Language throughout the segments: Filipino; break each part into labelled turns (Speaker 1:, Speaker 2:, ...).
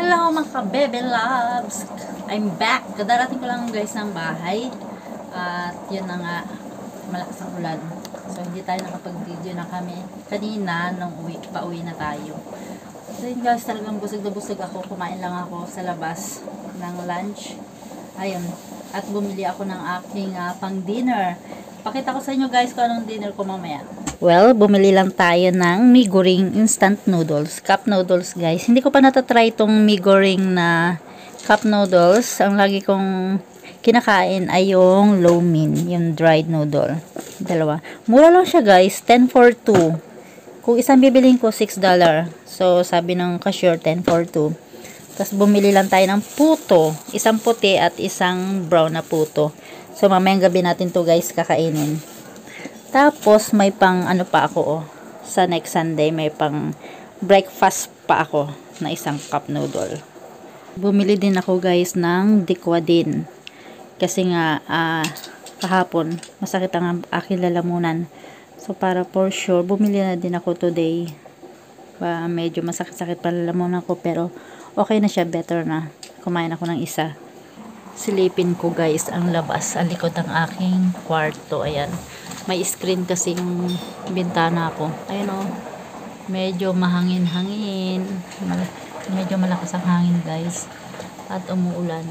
Speaker 1: Hello mga ka-bebe loves! I'm back! Kadarating ko lang guys ng bahay. At yun na nga, malakas ang ulan. So hindi tayo nakapag-video na kami kanina nung pauwi na tayo. So yun guys, talagang busog na busog ako. Kumain lang ako sa labas ng lunch. Ayun. At bumili ako ng aking pang dinner. Pakita ko sa inyo guys kung anong dinner ko mamaya. Well, bumili lang tayo ng mee goreng instant noodles. Cup noodles, guys. Hindi ko pa natatry itong mee goreng na cup noodles. Ang lagi kong kinakain ay yung lo mein, yung dried noodle. Dalawa. Mura lang siya, guys. 10 for 2. Kung isang bibilhin ko, $6. So, sabi ng cashier, 10 for 2. Tapos, bumili lang tayo ng puto. Isang puti at isang brown na puto. So, mamayang gabi natin to guys, kakainin. Tapos, may pang ano pa ako, sa next Sunday, may pang breakfast pa ako na isang cup noodle. Bumili din ako guys ng Dequadin. Kasi nga, kahapon, masakit ang aking lalamunan. So, para for sure, bumili na din ako today. Medyo masakit-sakit pa lalamunan ko, pero okay na siya, better na. Kumain ako ng isa. Silipin ko guys ang labas, ang likod ng aking kwarto. Ayan. May screen kasi yung bintana ko. Ayun o. Medyo mahangin-hangin. Medyo malakas ang hangin guys. At umuulan.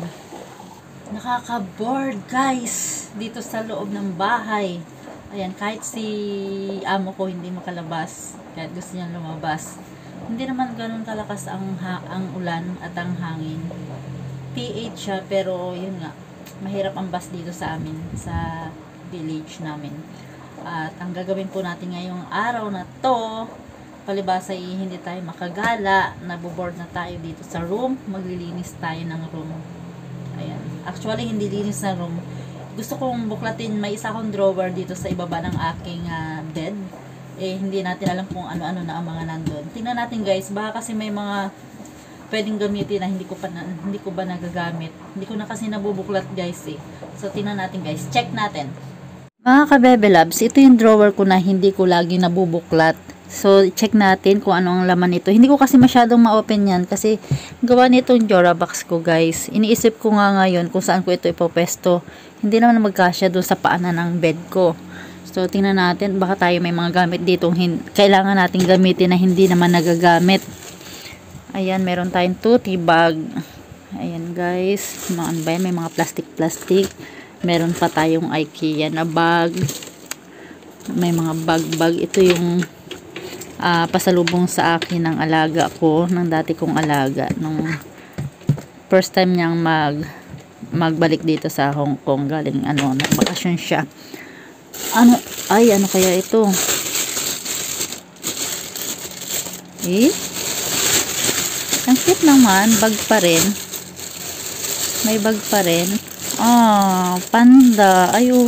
Speaker 1: Nakaka-bored guys. Dito sa loob ng bahay. Ayan. Kahit si amo ko hindi makalabas. Kahit gusto niya lumabas. Hindi naman ganun kalakas ang ulan at ang hangin. PH siya pero yun nga. Mahirap ang bus dito sa amin. Sa village namin. At ang gagawin po natin ngayong araw na to, palibasa ay hindi tayo makagala, naboboard na tayo dito sa room, maglilinis tayo ng room. Ayan. Actually, hindi linis na room. Gusto kong buklatin, may isa akong drawer dito sa ibaba ng aking bed. Eh, hindi natin alam kung ano-ano na ang mga nandun. Tingnan natin guys, baka kasi may mga pwedeng gamitin na hindi ko ba nagagamit. Hindi ko na kasi nabubuklat guys eh. So, tingnan natin guys. Check natin. Mga ka-bebe loves, ito yung drawer ko na hindi ko lagi nabubuklat. So, check natin kung ano ang laman nito. Hindi ko kasi masyadong ma-open yan kasi gawa nitong Jorabox ko guys. Iniisip ko nga ngayon kung saan ko ito ipopesto. Hindi naman magkasya doon sa paanan ng bed ko. So, tingnan natin. Baka tayo may mga gamit dito kailangan natin gamitin na hindi naman nagagamit. Ayan, meron tayong tutti bag. Ayan guys. Ano ba yan? May mga plastic. Meron pa tayong IKEA na bag. May mga bag. Ito yung pasalubong sa akin ng alaga ko, ng dati kong alaga. Nung first time niyang magbalik dito sa Hong Kong. Galing nagbakasyon siya. Ano kaya ito? Ang cute naman. Bag pa rin. May bag pa rin. Panda. Ay, oo.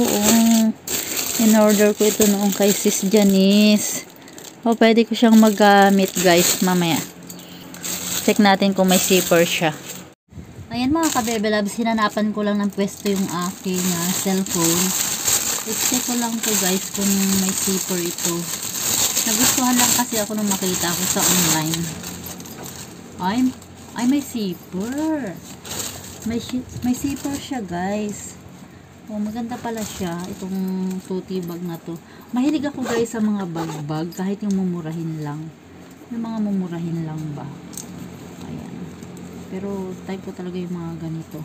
Speaker 1: In-order ko ito noong kay Sis Janice. Pwede ko siyang magamit, guys, mamaya. Check natin kung may zipper siya. Ayan, mga ka-bebe loves, hinanapan ko lang ng pwesto yung aking cellphone. I-check ko lang to guys, kung may zipper ito. Nagustuhan lang kasi ako nung makita ko sa online. Ay, may zipper. May zipper siya guys. Maganda pala siya itong tutti bag na to. Mahilig ako guys sa mga bag kahit yung mumurahin lang. Yung mga mumurahin lang ba. Ayan. Pero type ko talaga yung mga ganito.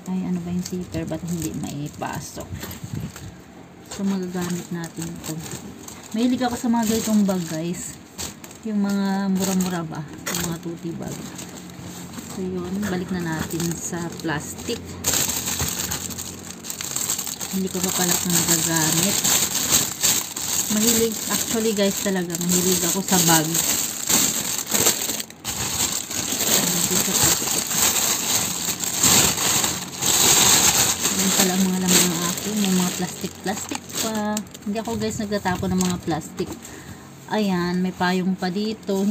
Speaker 1: Ay, ano ba yung zipper? Ba't hindi maipasok? So, magagamit natin ito. Mahilig ako sa mga ganitong bag guys. Yung mga mura-mura ba? Yung mga tutti bag. So, yun. Balik na natin sa plastic. Hindi ko pa pala ito nagagamit. Mahilig. Actually, guys, talaga. Mahilig ako sa bag. Ayan pala ang mga laman ng akin. May mga plastic pa. Hindi ako, guys, nagtatapon ng mga plastic. Ayan, may payong pa dito.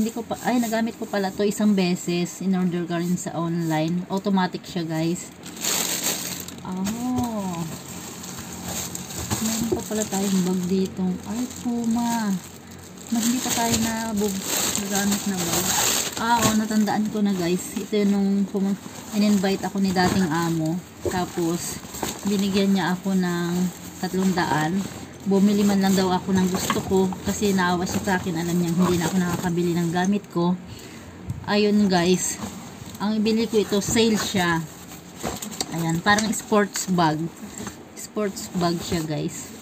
Speaker 1: Nagamit ko pala to isang beses. In-order ka rin sa online. Automatic siya, guys. Meron pa pala tayong bag dito. Ay, Puma. Hindi pa tayo na gagamit na bag. Natandaan ko na guys. Ito yung nung in-invite ako ni dating amo. Tapos, binigyan niya ako ng 300. Bumili man lang daw ako ng gusto ko. Kasi naawa siya sa akin. Alam niya, hindi na ako nakakabili ng gamit ko. Ayun guys. Ang ibili ko ito, sale siya. Ayan, parang sports bag. Sports bag siya guys.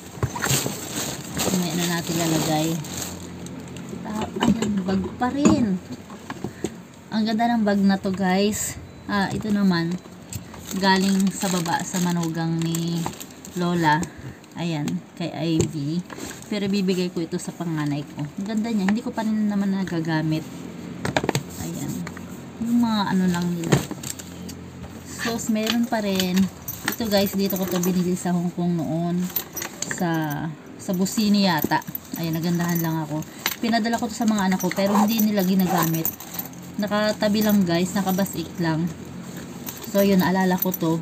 Speaker 1: May ano natin lalagay. Ayan, bag pa rin. Ang ganda ng bag na to guys. Ito naman galing sa baba sa manugang ni Lola. Ayan, kay Ivy. Pero bibigay ko ito sa panganay ko. Ang ganda niya, hindi ko pa rin naman nagagamit. Ayan, yung mga ano lang nila. So meron pa rin ito guys. Dito ko to binili sa Hong Kong noon, sa Busini yata. Ayan, nagandahan lang ako. Pinadala ko to sa mga anak ko pero hindi nila ginagamit. Nakatabi lang guys, nakabasik lang. So yun, alala ko to.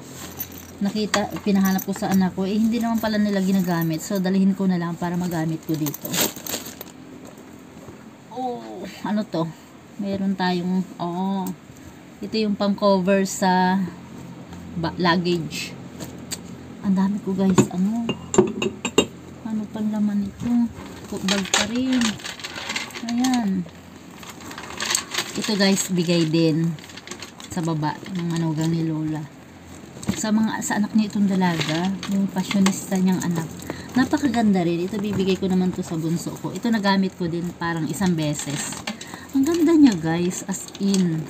Speaker 1: Pinahanap ko sa anak ko. Hindi naman pala nila ginagamit. So dalhin ko na lang para magamit ko dito. Ano to? Meron tayong, ito yung pang cover sa luggage. Ang dami ko guys. Ano pang laman ito? Bag pa rin. Ayan. Ito guys, bigay din sa baba ng manugang ni Lola. Sa anak niya itong dalaga, yung fashionista niyang anak. Napakaganda rin. Ito bibigay ko naman to sa bunso ko. Ito nagamit ko din parang isang beses. Ang ganda niya guys, as in.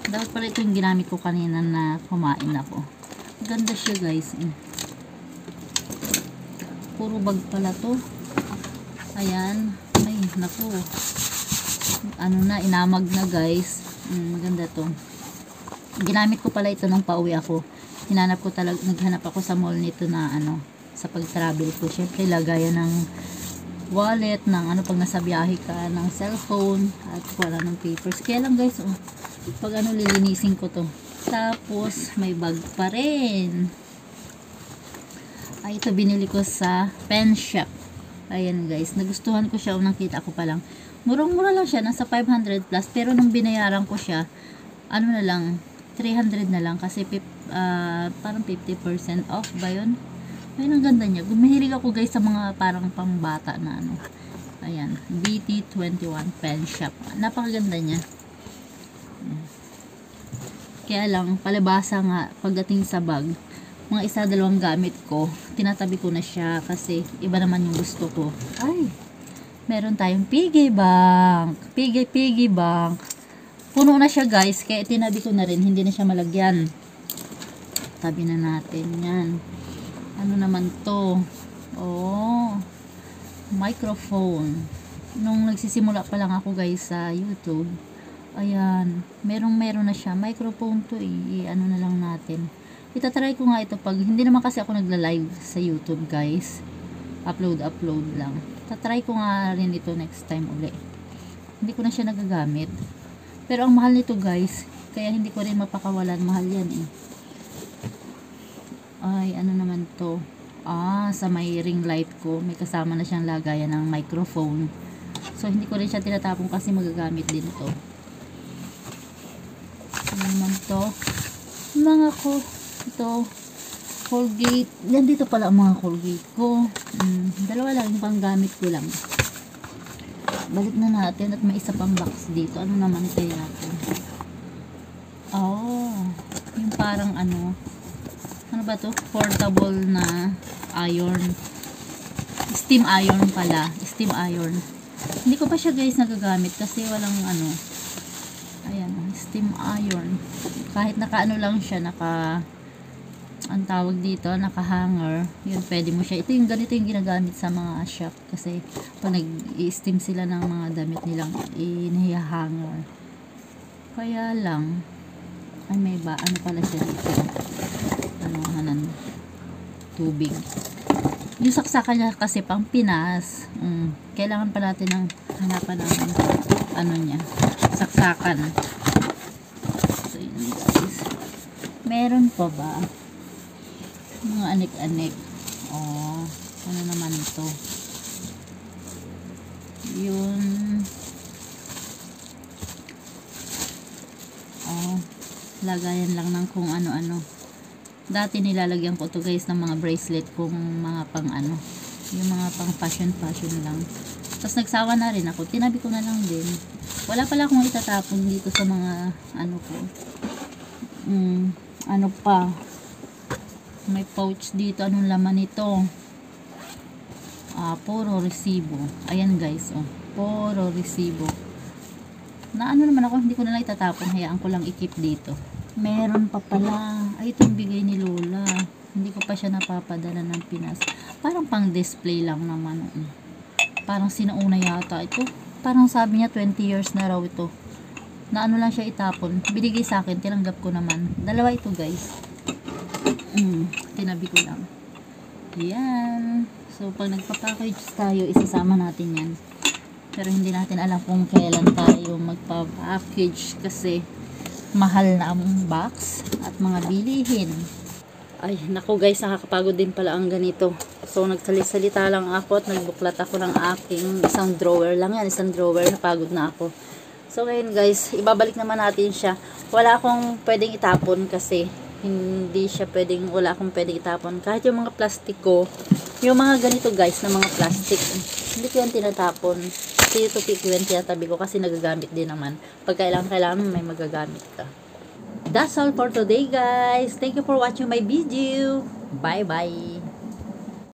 Speaker 1: Dapat pala ito yung ginamit ko kanina na kumain ako. Ang ganda siya guys. Puro bag pala to. Ayan. Ay, naku. Inamag na guys. Maganda to. Ginamit ko pala ito nung pauwi ako. Naghanap ako sa mall nito na sa pag-travel ko. Syempre, lagayan ng wallet, ng pag nasa biyahe ka, ng cellphone, at wala ng papers. Kaya lang guys, pag lilinisin ko to. Tapos, may bag pa rin. Ito binili ko sa pen shop. Ayan guys, nagustuhan ko siya. Unang kita ko pa lang. Murang-mura lang siya, nasa 500 plus. Pero nung binayaran ko siya, na lang, 300 na lang. Kasi parang 50% off ba yun? Ayun, ang ganda niya. Gumahilig ako guys sa mga parang pambata na Ayan, BT21 pen shop. Napakaganda niya. Kaya lang, palibasa nga, pagdating sa bag, mga 1-2 gamit ko, tinatabi ko na siya kasi iba naman yung gusto ko. Ay, meron tayong piggy bank. Piggy bank. Puno na siya guys, kaya tinabi ko na rin, hindi na siya malagyan. Tabi na natin yan. Ano naman to? Microphone. Nung nagsisimula pa lang ako guys sa YouTube, ayan, meron na siya. Microphone to na lang natin. Itatry ko nga ito pag, hindi naman kasi ako nagla-live sa YouTube guys. Upload lang. Tatry ko nga rin ito next time uli. Hindi ko na siya nagagamit. Pero ang mahal nito guys, kaya hindi ko rin mapakawalan. Mahal yan Ay, ano naman to? Sa may ring light ko, may kasama na siyang lagayan ng microphone. So, hindi ko rin siya tinatapon kasi magagamit din to. Ano naman to? Ito, Colgate. Yan dito pala ang mga Colgate ko. Dalawa lang yung panggamit ko lang. Balik na natin at may isa pang box dito. Ano naman kaya natin? Yung parang ano ba to? Portable na iron. Steam iron pala. Steam iron. Hindi ko pa siya guys nagagamit kasi walang ayan, steam iron. Kahit lang siya, ang tawag dito, naka-hanger. Yun, pwede mo siya. Ganito yung ginagamit sa mga shop. Kasi, pag nag-i-steam sila ng mga damit nilang, inihahanger. Kaya lang, ay may pala siya dito. Tubig. Yung saksakan niya kasi pang Pinas. Kailangan pa natin ng hanapan ng niya. Saksakan. So, yun guys. Meron pa ba? Mga anik-anik. Ano naman ito? Yun. oh. Lagayan lang ng kung ano-ano. Dati nilalagyan ko to guys ng mga bracelet kung mga pang ano, yung mga pang fashion lang. Tapos nagsawa na rin ako, tinabi ko na lang din. Wala pala akong itatapon dito sa mga ano ko. Ano pa, may pouch dito. Anong laman nito? Puro resibo. Ayan guys, oh, puro resibo. Na ano naman ako, hindi ko na lang itatapon, hayaan ko lang i-keep dito. Meron pa pala. Ay, itong bigay ni Lola. Hindi ko pa siya napapadala ng Pinas. Parang pang display lang naman. Parang sinauna yata ito. Parang sabi niya 20 years na raw ito. Na ano lang siya itapon. Binigay sa akin, tinanggap ko naman. Dalawa ito guys. Tinabi ko lang. Yan. So, pag nagpa-package tayo, isasama natin yan. Pero hindi natin alam kung kailan tayo magpa-package kasi mahal na ang box at mga bilihin. Ay, naku guys, nakakapagod din pala ang ganito. So, nagsalita lang ako at nagbuklat ako ng aking isang drawer lang yan. Isang drawer, napagod na ako. So, ngayon guys, ibabalik naman natin siya. Wala akong pwedeng itapon kasi hindi siya pwedeng, wala akong pwedeng itapon. Kahit yung mga plastic ko, yung mga ganito guys, na mga plastic, hindi ko yan tinatapon. Kasi ito yung tinatabi ko kasi nagagamit din naman. Pag kailangan may magagamit ka. That's all for today guys. Thank you for watching my video. Bye bye.